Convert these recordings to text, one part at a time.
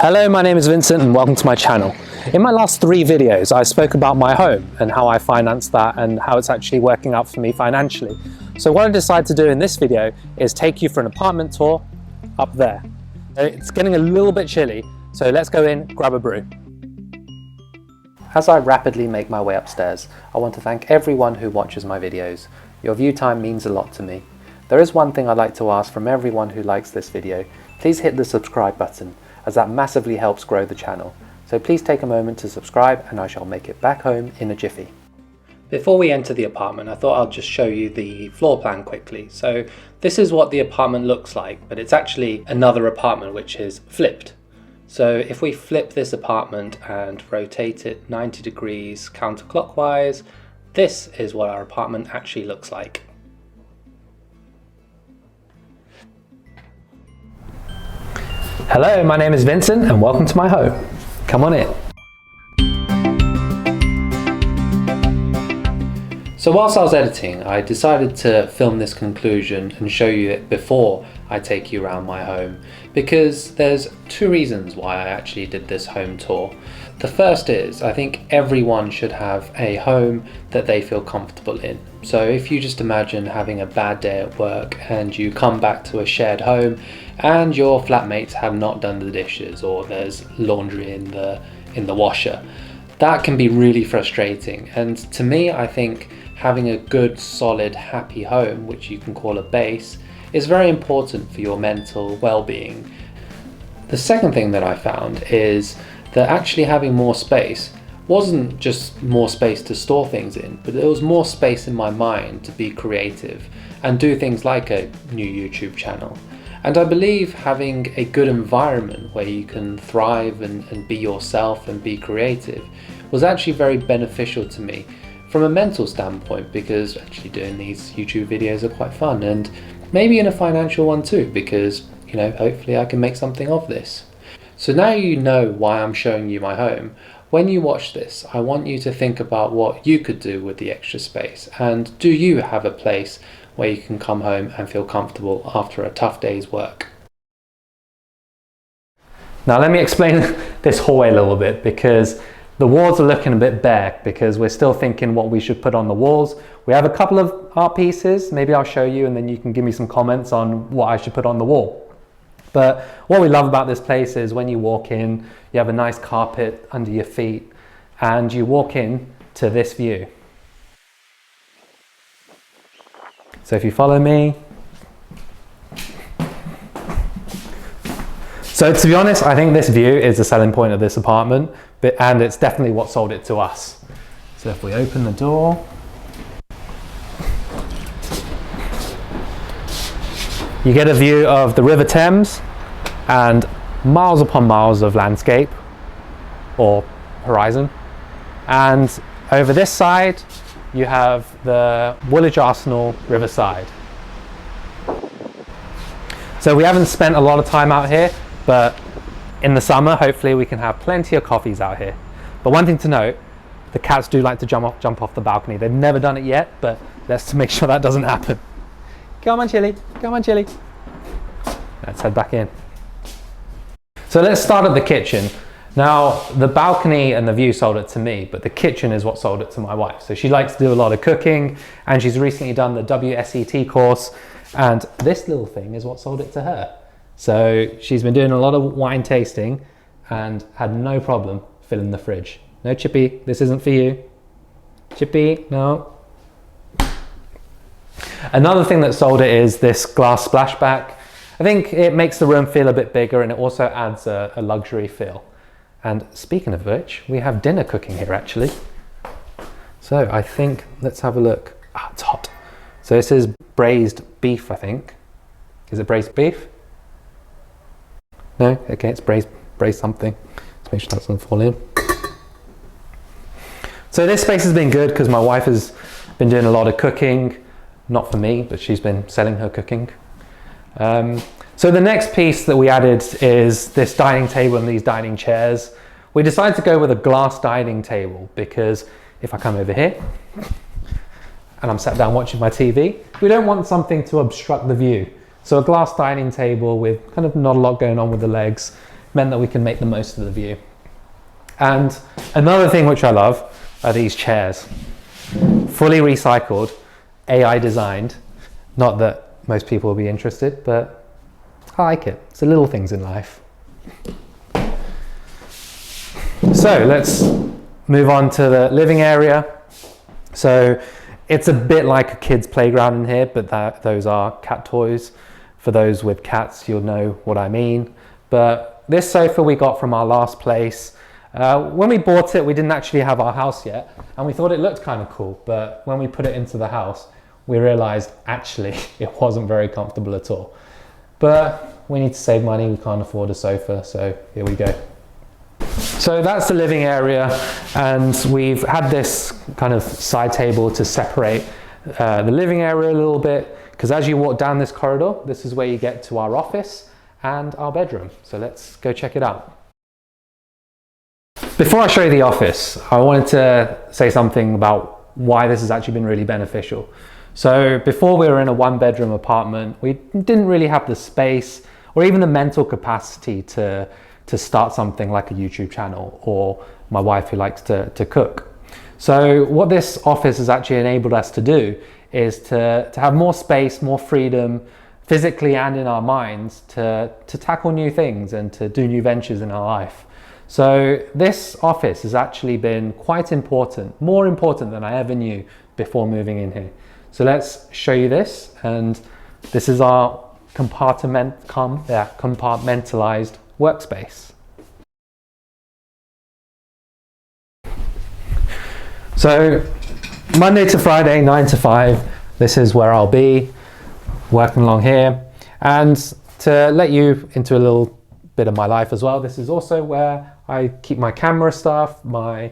Hello, my name is Vincent and welcome to my channel. In my last 3 videos, I spoke about my home and how I financed that and how it's actually working out for me financially. So what I decided to do in this video is take you for an apartment tour up there. It's getting a little bit chilly, so let's go in, grab a brew. As I rapidly make my way upstairs, I want to thank everyone who watches my videos. Your view time means a lot to me. There is one thing I'd like to ask from everyone who likes this video. Please hit the subscribe button, as that massively helps grow the channel. So please take a moment to subscribe and I shall make it back home in a jiffy. Before we enter the apartment, I thought I'll just show you the floor plan quickly. So this is what the apartment looks like, but it's actually another apartment which is flipped. So if we flip this apartment and rotate it 90 degrees counterclockwise, this is what our apartment actually looks like. Hello, my name is Vincent and welcome to my home. Come on in. So whilst I was editing, I decided to film this conclusion and show you it before I take you around my home, because there's 2 reasons why I actually did this home tour. The first is, I think everyone should have a home that they feel comfortable in. So if you just imagine having a bad day at work and you come back to a shared home and your flatmates have not done the dishes, or there's laundry in the washer, that can be really frustrating. And to me, I think having a good, solid, happy home, which you can call a base, is very important for your mental well-being. The second thing that I found is that actually having more space wasn't just more space to store things in, but it was more space in my mind to be creative and do things like a new YouTube channel. And I believe having a good environment where you can thrive and be yourself and be creative was actually very beneficial to me from a mental standpoint, because actually doing these YouTube videos are quite fun, and maybe in a financial one too, because, you know, hopefully I can make something of this. So now you know why I'm showing you my home. When you watch this, I want you to think about what you could do with the extra space, and do you have a place where you can come home and feel comfortable after a tough day's work? Now let me explain this hallway a little bit, because the walls are looking a bit bare because we're still thinking what we should put on the walls. We have a couple of art pieces, maybe I'll show you and then you can give me some comments on what I should put on the wall. But what we love about this place is when you walk in, you have a nice carpet under your feet and you walk in to this view. So if you follow me. So to be honest, I think this view is the selling point of this apartment, and it's definitely what sold it to us. So if we open the door, you get a view of the River Thames and miles upon miles of landscape or horizon. And over this side, you have the Woolwich Arsenal Riverside. So we haven't spent a lot of time out here, but in the summer, hopefully we can have plenty of coffees out here. But one thing to note, the cats do like to jump off the balcony. They've never done it yet, but let's to make sure that doesn't happen. Come on, Chili. Come on, Chili. Let's head back in. So let's start at the kitchen. Now, the balcony and the view sold it to me, but the kitchen is what sold it to my wife. So she likes to do a lot of cooking, and she's recently done the WSET course, and this little thing is what sold it to her. So she's been doing a lot of wine tasting and had no problem filling the fridge. No, Chippy, this isn't for you. Chippy, no. Another thing that sold it is this glass splashback. I think it makes the room feel a bit bigger, and it also adds a luxury feel. And speaking of which, we have dinner cooking here actually. So I think, let's have a look. Ah, it's hot. So this is braised beef, I think. Is it braised beef? No? Okay, it's braised something. Let's make sure that doesn't fall in. So this space has been good because my wife has been doing a lot of cooking. Not for me, but she's been selling her cooking. So the next piece that we added is this dining table and these dining chairs. We decided to go with a glass dining table because if I come over here and I'm sat down watching my TV, we don't want something to obstruct the view. So a glass dining table with kind of not a lot going on with the legs meant that we can make the most of the view. And another thing which I love are these chairs. Fully recycled, AI designed. Not that most people will be interested, but I like it. It's the little things in life. So let's move on to the living area. So it's a bit like a kid's playground in here, but those are cat toys. For those with cats, you'll know what I mean. But this sofa we got from our last place. When we bought it, we didn't actually have our house yet, and we thought it looked kind of cool. But when we put it into the house, we realized actually it wasn't very comfortable at all. But we need to save money, we can't afford a sofa, so here we go. So that's the living area, and we've had this kind of side table to separate the living area a little bit, because as you walk down this corridor, this is where you get to our office and our bedroom. So let's go check it out. Before I show you the office, I wanted to say something about why this has actually been really beneficial. So before we were in a one-bedroom apartment, we didn't really have the space or even the mental capacity to start something like a YouTube channel, or my wife who likes to cook. So what this office has actually enabled us to do is to have more space, more freedom, physically and in our minds, to tackle new things and to do new ventures in our life. So this office has actually been quite important, more important than I ever knew before moving in here. So let's show you this, and this is our compartmentalized workspace. So Monday to Friday, 9 to 5, this is where I'll be working along here. And to let you into a little bit of my life as well, this is also where I keep my camera stuff, my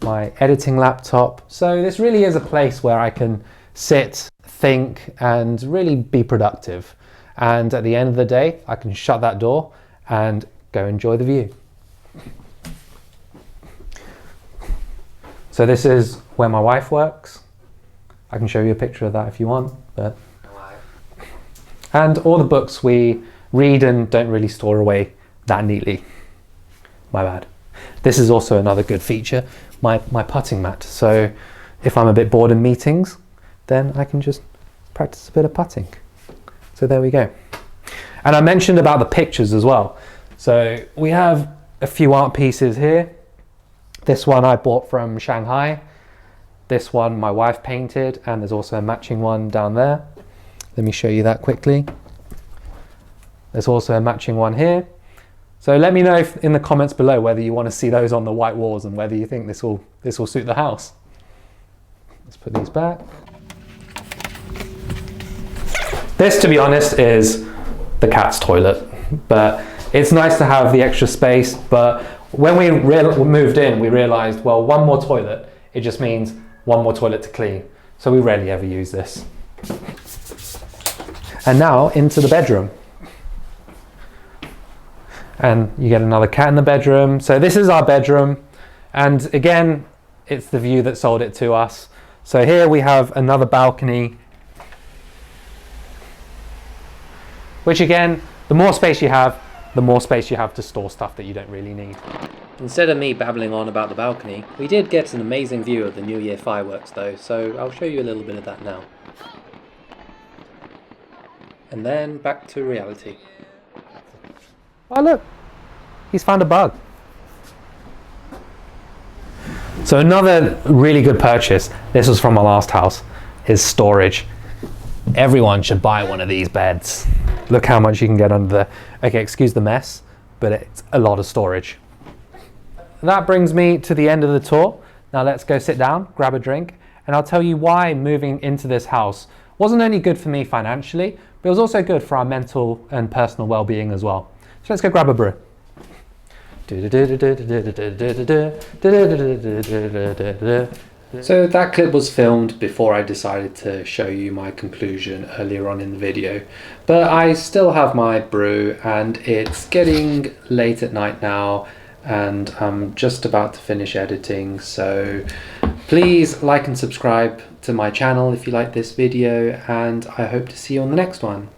editing laptop. So this really is a place where I can sit, think, and really be productive. And at the end of the day, I can shut that door and go enjoy the view. So this is where my wife works. I can show you a picture of that if you want. But and all the books we read and don't really store away that neatly. My bad. This is also another good feature, my putting mat. So if I'm a bit bored in meetings, then I can just practice a bit of putting. So there we go. And I mentioned about the pictures as well. So we have a few art pieces here. This one I bought from Shanghai. This one my wife painted, and there's also a matching one down there. Let me show you that quickly. There's also a matching one here. So let me know in the comments below whether you want to see those on the white walls and whether you think this will suit the house. Let's put these back. This, to be honest, is the cat's toilet, but it's nice to have the extra space. But when we moved in, we realized, well, one more toilet, it just means one more toilet to clean. So we rarely ever use this. And now into the bedroom. And you get another cat in the bedroom. So this is our bedroom. And again, it's the view that sold it to us. So here we have another balcony, which again, the more space you have, the more space you have to store stuff that you don't really need. Instead of me babbling on about the balcony, we did get an amazing view of the New Year fireworks though, so I'll show you a little bit of that now. And then back to reality. Oh look, he's found a bug. So another really good purchase, this was from our last house, is storage. Everyone should buy one of these beds. Look how much you can get under there. Okay, excuse the mess, but it's a lot of storage. That brings me to the end of the tour. Now let's go sit down, grab a drink, and I'll tell you why moving into this house wasn't only good for me financially, but it was also good for our mental and personal well-being as well. So let's go grab a brew. So that clip was filmed before I decided to show you my conclusion earlier on in the video, but I still have my brew and it's getting late at night now and I'm just about to finish editing, so Please like and subscribe to my channel if you like this video, and I hope to see you on the next one.